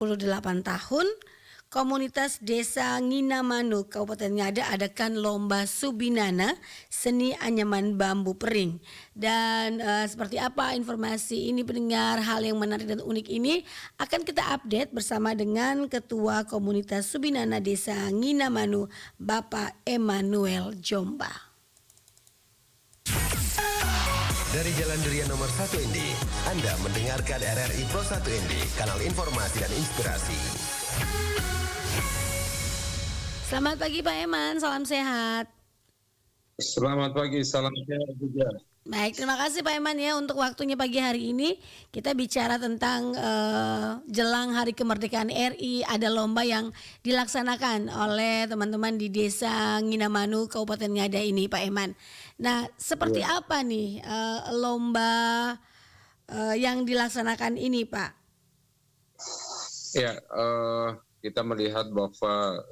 tahun, komunitas Desa Nginamanu, Kabupaten Ngada adakan lomba Subinana seni anyaman bambu pering. Dan seperti apa informasi ini pendengar, hal yang menarik dan unik ini akan kita update bersama dengan Ketua Komunitas Subinana Desa Nginamanu, Bapak Emmanuel Jomba. Dari Jalan Durian nomor 1 Indi, Anda mendengarkan RRI Pro 1 Indi, kanal informasi dan inspirasi. Selamat pagi Pak Eman, salam sehat. Selamat pagi, salam sehat juga. Baik, terima kasih Pak Eman ya untuk waktunya pagi hari ini. Kita bicara tentang jelang Hari Kemerdekaan RI, ada lomba yang dilaksanakan oleh teman-teman di Desa Nginamanu, Kabupaten Ngada ini Pak Eman. Nah, seperti apa nih lomba yang dilaksanakan ini Pak? Ya, kita melihat bahwa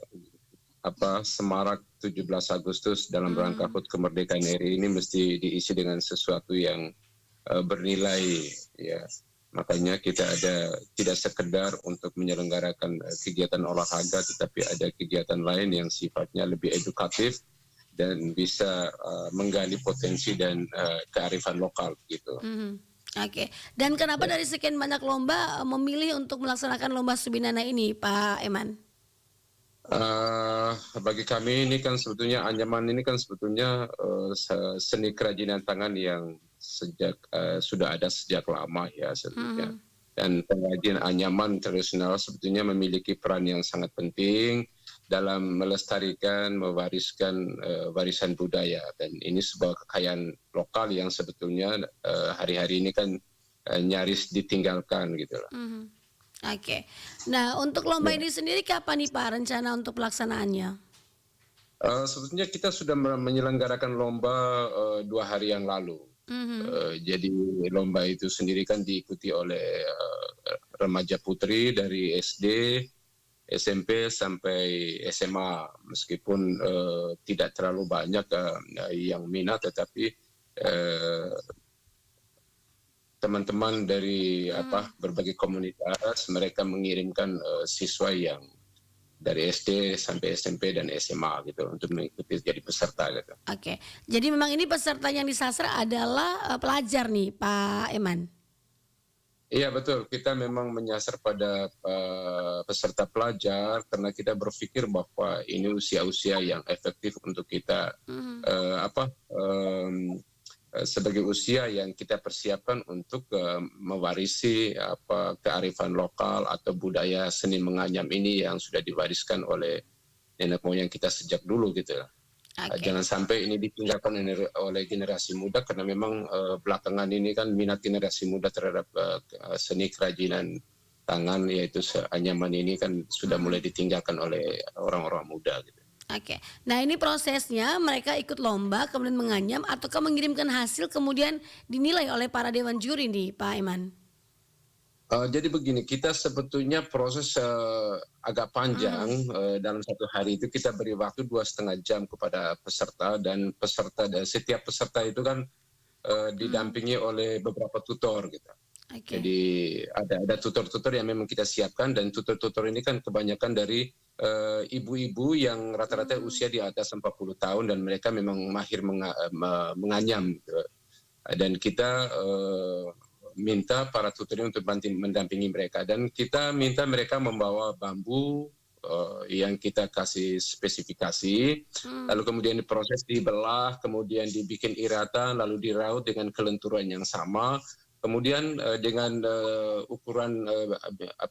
semarak 17 Agustus dalam rangka HUT Kemerdekaan RI ini mesti diisi dengan sesuatu yang bernilai, ya. Makanya kita ada tidak sekedar untuk menyelenggarakan kegiatan olahraga, tetapi ada kegiatan lain yang sifatnya lebih edukatif dan bisa menggali potensi dan kearifan lokal gitu. Oke. Dan kenapa dari sekian banyak lomba memilih untuk melaksanakan lomba Subinana ini, Pak Eman? Bagi kami ini kan sebetulnya anyaman ini kan sebetulnya seni kerajinan tangan yang sudah ada sejak lama ya sebetulnya. Dan pengrajin anyaman tradisional sebetulnya memiliki peran yang sangat penting dalam melestarikan, mewariskan warisan budaya, dan ini sebuah kekayaan lokal yang sebetulnya hari-hari ini kan nyaris ditinggalkan gitu loh. Oke. Nah, untuk lomba ini sendiri kapan nih Pak rencana untuk pelaksanaannya? Sebetulnya kita sudah menyelenggarakan lomba 2 hari yang lalu. Jadi lomba itu sendiri kan diikuti oleh remaja putri dari SD, SMP sampai SMA, meskipun tidak terlalu banyak yang minat, tetapi teman-teman dari berbagai komunitas mereka mengirimkan siswa yang dari SD sampai SMP dan SMA gitu untuk mengikuti jadi peserta gitu. Oke. Jadi memang ini peserta yang disasar adalah pelajar nih Pak Eman. Iya betul, kita memang menyasar pada peserta pelajar karena kita berpikir bahwa ini usia-usia yang efektif untuk kita sebagai usia yang kita persiapkan untuk mewarisi kearifan lokal atau budaya seni menganyam ini yang sudah diwariskan oleh nenek moyang kita sejak dulu gitu. Jangan sampai ini ditinggalkan oleh generasi muda, karena memang belakangan ini kan minat generasi muda terhadap seni kerajinan tangan yaitu anyaman ini kan sudah mulai ditinggalkan oleh orang-orang muda gitu. Oke. Nah, ini prosesnya mereka ikut lomba kemudian menganyam ataukah mengirimkan hasil kemudian dinilai oleh para dewan juri nih Pak Eman? Jadi begini, kita sebetulnya proses agak panjang. Dalam satu hari itu kita beri waktu 2,5 jam kepada peserta, dan setiap peserta itu kan didampingi oleh beberapa tutor gitu. Jadi ada tutor-tutor yang memang kita siapkan, dan tutor-tutor ini kan kebanyakan dari ibu-ibu yang rata-rata usia di atas 40 tahun dan mereka memang mahir menganyam gitu. Dan kita minta para tutor untuk mendampingi mereka, dan kita minta mereka membawa bambu yang kita kasih spesifikasi, lalu kemudian diproses, dibelah, kemudian dibikin iratan, lalu diraut dengan kelenturan yang sama, kemudian dengan ukuran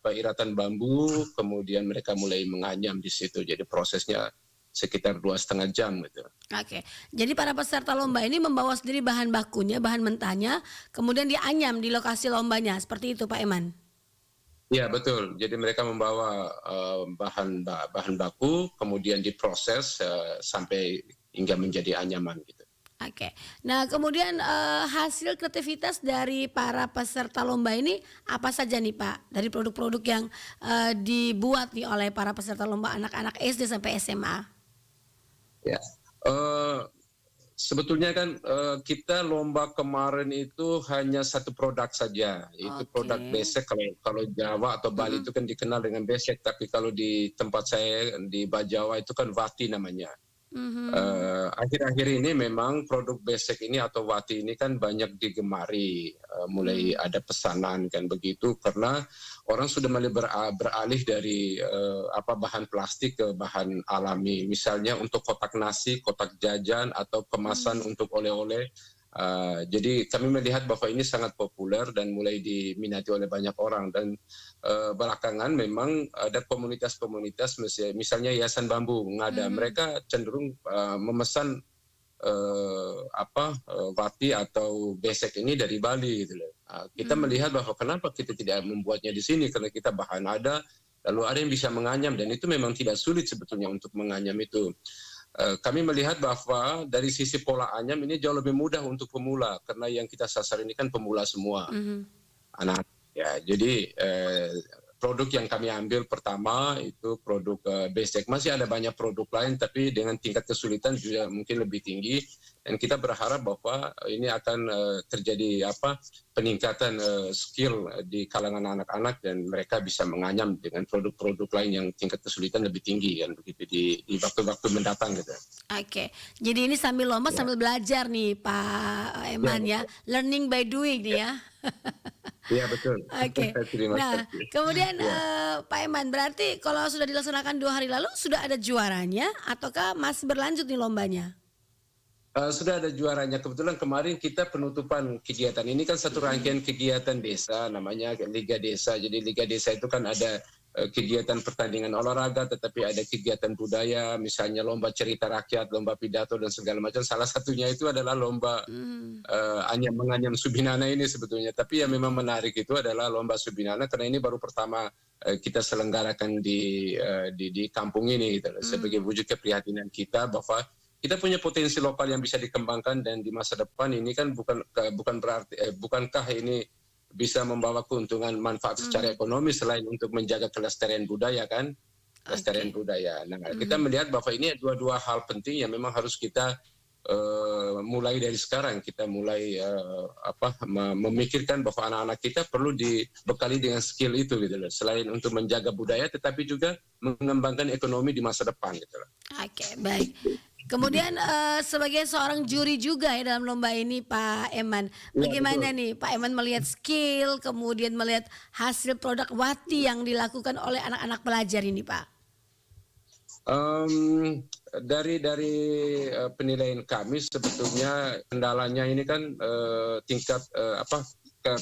iratan bambu, kemudian mereka mulai menganyam di situ. Jadi prosesnya sekitar 2,5 jam gitu. Oke, jadi para peserta lomba ini membawa sendiri bahan bakunya, bahan mentahnya, kemudian dianyam di lokasi lombanya, seperti itu Pak Eman? Ya betul, jadi mereka membawa bahan baku, kemudian diproses sampai hingga menjadi anyaman gitu. Oke, nah kemudian hasil kreativitas dari para peserta lomba ini apa saja nih Pak? Dari produk-produk yang dibuat nih oleh para peserta lomba anak-anak SD sampai SMA? Ya, Sebetulnya kan kita lomba kemarin itu hanya satu produk saja, itu produk Oke. besek. Kalau Jawa atau Bali itu kan dikenal dengan besek, tapi kalau di tempat saya di Bajawa itu kan wati namanya. Mhm. Akhir-akhir ini memang produk besek ini atau wati ini kan banyak digemari, mulai Mhm. ada pesanan kan begitu, karena orang sudah mulai beralih dari bahan plastik ke bahan alami. Misalnya untuk kotak nasi, kotak jajan atau kemasan Mhm. untuk oleh-oleh. Jadi kami melihat bahwa ini sangat populer dan mulai diminati oleh banyak orang, dan belakangan memang ada komunitas-komunitas misalnya Yayasan Bambu Ngada, Mhm. mereka cenderung memesan wati atau besek ini dari Bali gitu loh. Kita Mhm. melihat bahwa kenapa kita tidak membuatnya di sini, karena kita bahan ada, lalu ada yang bisa menganyam, dan itu memang tidak sulit sebetulnya untuk menganyam itu. Kami melihat bahwa dari sisi pola anyam ini jauh lebih mudah untuk pemula, karena yang kita sasar ini kan pemula semua, Mhm. anak. Ya, jadi produk yang kami ambil pertama itu produk besek. Masih ada banyak produk lain, tapi dengan tingkat kesulitan juga mungkin lebih tinggi. Dan kita berharap bahwa ini akan terjadi peningkatan skill di kalangan anak-anak, dan mereka bisa menganyam dengan produk-produk lain yang tingkat kesulitan lebih tinggi kan begitu di waktu-waktu mendatang gitu. Oke. Jadi ini sambil lomba Ya, sambil belajar nih Pak ya, Eman ya. Learning by doing nih ya, ya. ya betul. Oke. Terima Nah, kasih. kemudian Ya. Pak Eman berarti kalau sudah dilaksanakan 2 hari lalu sudah ada juaranya ataukah masih berlanjut nih lombanya? Sudah ada juaranya. Kebetulan kemarin kita penutupan kegiatan ini kan satu Mhm. rangkaian kegiatan desa, namanya Liga Desa. Jadi Liga Desa itu kan ada kegiatan pertandingan olahraga, tetapi ada kegiatan budaya, misalnya lomba cerita rakyat, lomba pidato dan segala macam. Salah satunya itu adalah lomba Mmm. menganyam Subinana ini sebetulnya. Tapi yang memang Oke. menarik itu adalah lomba Subinana, karena ini baru pertama kita selenggarakan di kampung ini gitu, sebagai Mmm. wujud keprihatinan kita bahwa kita punya potensi lokal yang bisa dikembangkan, dan di masa depan ini kan bukan berarti bukankah ini bisa membawa keuntungan manfaat secara Mhm. ekonomi selain untuk menjaga kelestarian budaya kan, kelestarian Oke. budaya. Nah, kita Mhm. melihat bahwa ini dua-dua hal penting yang memang harus kita mulai dari sekarang. Kita mulai memikirkan bahwa anak-anak kita perlu dibekali dengan skill itu gitu loh. Selain untuk menjaga budaya, tetapi juga mengembangkan ekonomi di masa depan gitu loh. Oke, baik. Kemudian, sebagai seorang juri juga ya dalam lomba ini Pak Eman, Iya bagaimana betul. nih Pak Eman melihat skill, kemudian melihat hasil produk wati yang dilakukan oleh anak-anak pelajar ini Pak? Mmm, dari penilaian kami sebetulnya kendalanya ini kan tingkat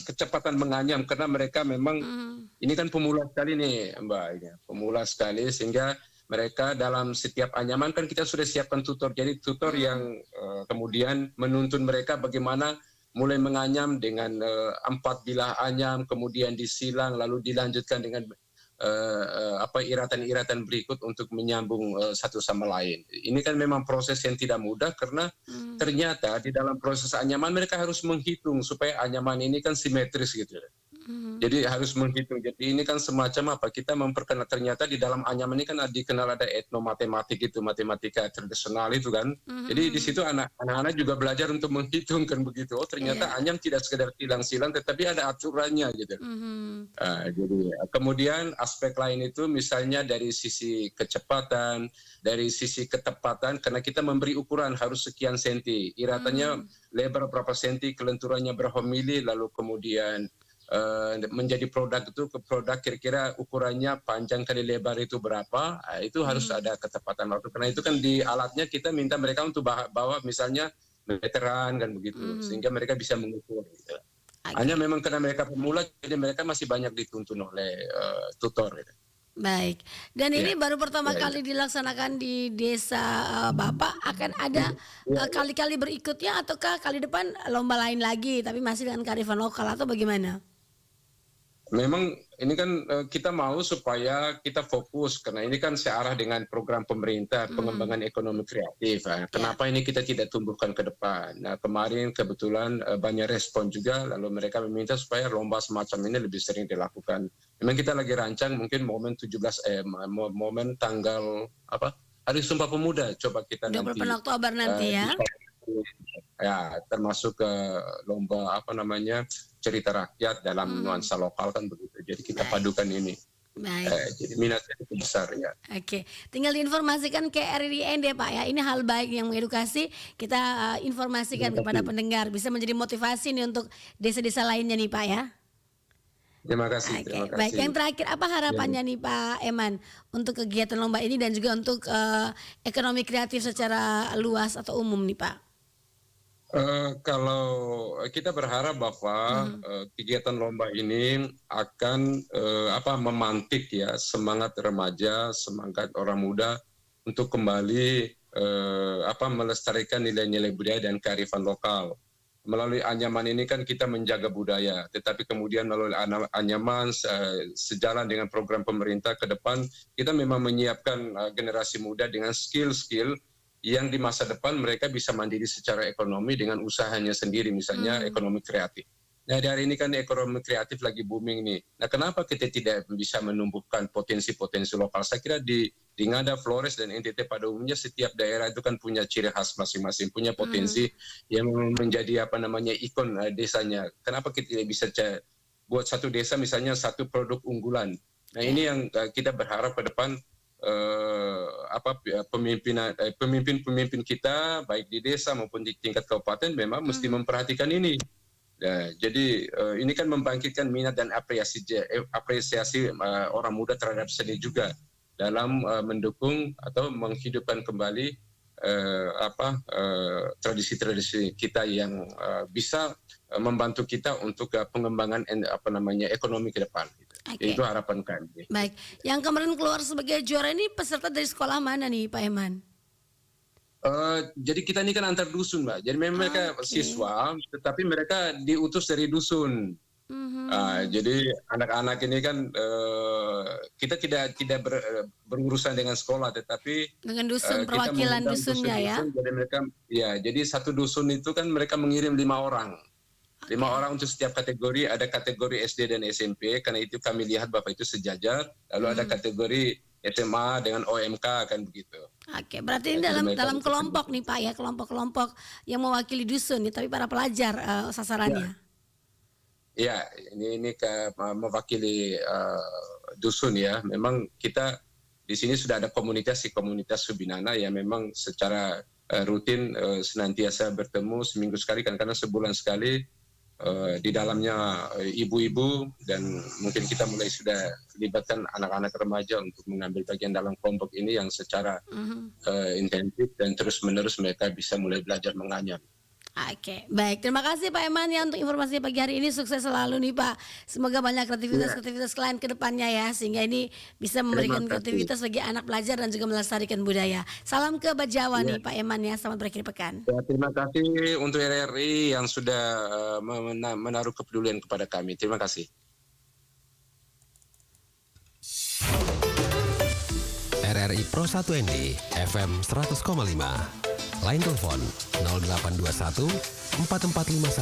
kecepatan menganyam, karena mereka memang Mhm. ini kan pemula sekali nih Mbak, ini pemula sekali, sehingga mereka dalam setiap anyaman kan kita sudah siapkan tutor. Jadi tutor yang Mhm. kemudian menuntun mereka bagaimana mulai menganyam dengan 4 bilah anyam, kemudian disilang lalu dilanjutkan dengan iratan-iratan berikut untuk menyambung satu sama lain. Ini kan memang proses yang tidak mudah, karena Mhm. ternyata di dalam proses anyaman mereka harus menghitung supaya anyaman ini kan simetris gitu. Mhm. Jadi harus menghitung. Jadi ini kan semacam kita memperkenal, ternyata di dalam anyaman ini kan dikenal ada etnomatematik itu, matematika tradisional itu kan. Jadi di Mhm. situ anak-anak juga belajar untuk menghitung kan begitu. Oh ternyata Iya. anyam tidak sekedar silang-silang, tetapi ada aturannya gitu. Mhm. Jadi kemudian aspek lain itu misalnya dari sisi kecepatan, dari sisi ketepatan, karena kita memberi ukuran harus sekian senti, iratannya Mhm. lebar berapa senti, kelenturannya berapa mili, lalu kemudian menjadi produk itu ke produk kira-kira ukurannya panjang kali lebar itu berapa, itu harus Mhm. ada ketepatan waktu. Karena itu kan di alatnya kita minta mereka untuk bawa misalnya meteran kan begitu, Mhm. sehingga mereka bisa mengukur. Gitu. Hanya Oke. memang karena mereka pemula, jadi mereka masih banyak dituntun oleh tutor. Gitu. Baik, dan Ya, ini baru pertama ya, ya. kali dilaksanakan di desa, Bapak, akan ada, Ya, ya. kali-kali berikutnya ataukah kali depan lomba lain lagi tapi masih dengan kearifan lokal atau bagaimana? Memang ini kan kita mau supaya kita fokus, karena ini kan searah dengan program pemerintah Mhm. pengembangan ekonomi kreatif. Ya. Kenapa ini kita tidak tumbuhkan ke depan? Nah kemarin kebetulan banyak respon juga, lalu mereka meminta supaya lomba semacam ini lebih sering dilakukan. Memang kita lagi rancang mungkin momen 17 momen tanggal Hari Sumpah Pemuda, coba kita nanti 28 Oktober nanti ya? ya termasuk lomba cerita rakyat dalam nuansa lokal kan begitu. Jadi kita padukan ini. Baik. Jadi minatnya itu besar ya. Oke, tinggal diinformasikan ke RRIND Pak ya. Ini hal baik yang mengedukasi. Kita informasikan kepada pendengar, bisa menjadi motivasi nih untuk desa-desa lainnya nih Pak ya. Terima kasih. Oke, Terima kasih. baik. Yang terakhir, apa harapannya nih Pak Eman untuk kegiatan lomba ini dan juga untuk ekonomi kreatif secara luas atau umum nih Pak? Kalau kita berharap bahwa kegiatan lomba ini akan memantik ya semangat remaja, semangat orang muda untuk kembali melestarikan nilai-nilai budaya dan kearifan lokal. Melalui Anyaman ini kan kita menjaga budaya, tetapi kemudian melalui Anyaman sejalan dengan program pemerintah ke depan, kita memang menyiapkan generasi muda dengan skill-skill yang di masa depan mereka bisa mandiri secara ekonomi dengan usahanya sendiri, misalnya ekonomi kreatif. Nah, dari ini kan ekonomi kreatif lagi booming nih. Nah, kenapa kita tidak bisa menumbuhkan potensi-potensi lokal? Saya kira di Ngada, Flores, dan NTT pada umumnya setiap daerah itu kan punya ciri khas masing-masing, punya potensi yang menjadi ikon desanya. Kenapa kita tidak bisa buat satu desa misalnya satu produk unggulan? Nah, ini yang kita berharap ke depan pemimpin kita baik di desa maupun di tingkat kabupaten memang mesti memperhatikan ini. Nah, jadi ini kan membangkitkan minat dan apresiasi orang muda terhadap seni juga dalam mendukung atau menghidupkan kembali tradisi-tradisi kita yang bisa membantu kita untuk pengembangan ekonomi ke depan. Okay. Itu harapan kami. Baik, yang kemarin keluar sebagai juara ini peserta dari sekolah mana nih Pak Eman? Jadi kita ini kan antar dusun, Mbak. Jadi memang mereka siswa, tetapi mereka diutus dari dusun. Jadi anak-anak ini kan kita tidak berurusan dengan sekolah, tetapi dengan dusun, perwakilan dusunnya ya. Jadi mereka, jadi satu dusun itu kan mereka mengirim 5 orang. 5 orang untuk setiap kategori, ada kategori SD dan SMP, karena itu kami lihat Bapak itu sejajar, lalu ada kategori SMA dengan OMK kan begitu. Oke, berarti ini dalam kelompok nih Pak ya, kelompok-kelompok yang mewakili dusun nih, tapi para pelajar sasarannya. Ya, ini mewakili dusun ya. Memang kita di sini sudah ada komunitas Subinana yang memang secara rutin senantiasa bertemu seminggu sekali kan, karena sebulan sekali di dalamnya ibu-ibu, dan mungkin kita mulai sudah libatkan anak-anak remaja untuk mengambil bagian dalam kelompok ini yang secara intensif, dan terus-menerus mereka bisa mulai belajar menganyam. Oke, baik. Terima kasih Pak Eman ya untuk informasi pagi hari ini. Sukses selalu nih Pak. Semoga banyak kreativitas lain ke depannya ya, sehingga ini bisa memberikan kreativitas bagi anak pelajar dan juga melestarikan budaya. Salam ke Bajawa nih Pak Eman ya. Selamat berakhir pekan. Ya, terima kasih untuk RRI yang sudah menaruh kepedulian kepada kami. Terima kasih. RRI Pro 1 ND FM 100,5. Line telepon 0821 4451